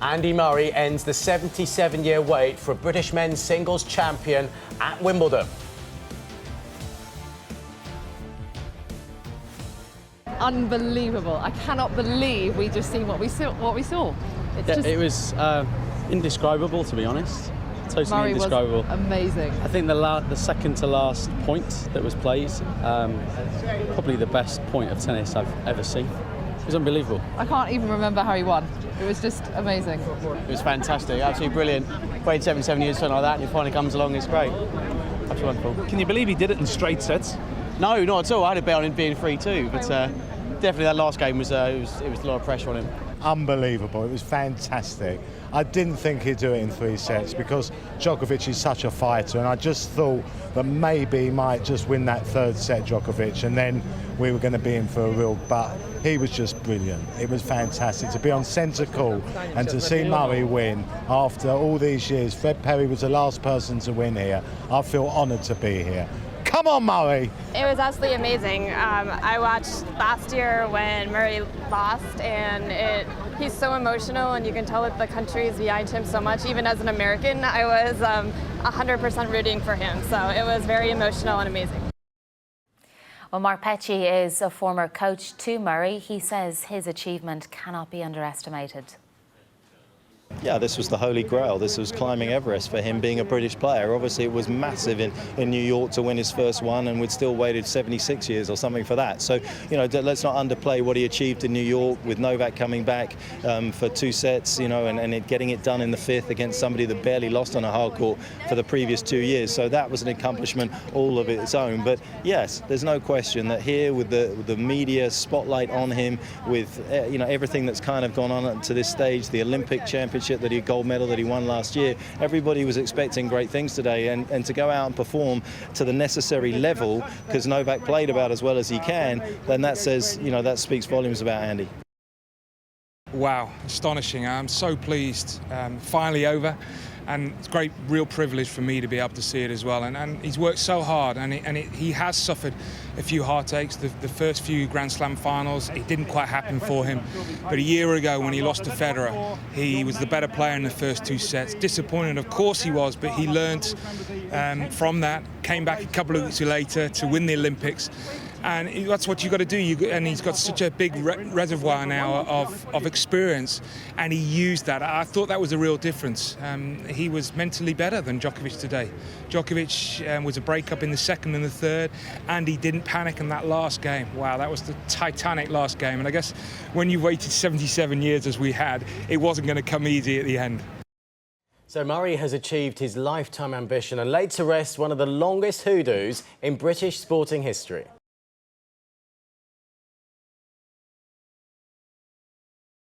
Andy Murray ends the 77-year wait for a British men's singles champion at Wimbledon. Unbelievable. I cannot believe we just seen what we saw. It was indescribable, to be honest. Totally Murray indescribable. Was amazing. I think the second to last point that was played, probably the best point of tennis I've ever seen. It was unbelievable. I can't even remember how he won. It was just amazing. It was fantastic, absolutely brilliant. Played 77 years, something like that, and he finally comes along. It's great. Absolutely wonderful. Can you believe he did it in straight sets? No, not at all. I had a bet on him being 3-2, but definitely that last game was it was a lot of pressure on him. Unbelievable. It was fantastic. I didn't think he'd do it in 3 sets because Djokovic is such a fighter, and I just thought that maybe he might just win that 3rd set, Djokovic, and then we were going to be in for a real. But he was just brilliant. It was fantastic to be on centre court and to see Murray win after all these years. Fred Perry was the last person to win here. I feel honoured to be here. Come on, Murray! It was absolutely amazing. I watched last year when Murray lost, and he's so emotional, and you can tell that the country is behind him so much. Even as an American, I was 100% rooting for him, so it was very emotional and amazing. Well, Mark Petchey is a former coach to Murray. He says his achievement cannot be underestimated. Yeah, this was the holy grail. This was climbing Everest for him, being a British player. Obviously, it was massive in New York to win his first one, and we'd still waited 76 years or something for that. So, you know, let's not underplay what he achieved in New York with Novak coming back for 2 sets, you know, and getting it done in the 5th against somebody that barely lost on a hard court for the previous 2 years. So that was an accomplishment all of its own. But yes, there's no question that here with the media spotlight on him, with you know, everything that's kind of gone on to this stage, the Olympic Championship, that he gold medal that he won last year, everybody was expecting great things today, and to go out and perform to the necessary level, because Novak played about as well as he can, then that says, you know, that speaks volumes about Andy. Wow, astonishing. I'm so pleased. Finally over, and it's a great, real privilege for me to be able to see it as well. And he's worked so hard, and he has suffered a few heartaches. The first few Grand Slam finals, it didn't quite happen for him. But a year ago, when he lost to Federer, he was the better player in the first 2 sets. Disappointed, of course he was, but he learnt from that, came back a couple of weeks later to win the Olympics. And that's what you've got to do. And he's got such a big reservoir now of experience, and he used that. I thought that was a real difference. He was mentally better than Djokovic today. Djokovic was a breakup in the 2nd and the 3rd, and he didn't panic in that last game. Wow, that was the titanic last game. And I guess when you waited 77 years as we had, it wasn't going to come easy at the end. So Murray has achieved his lifetime ambition and laid to rest one of the longest hoodoos in British sporting history.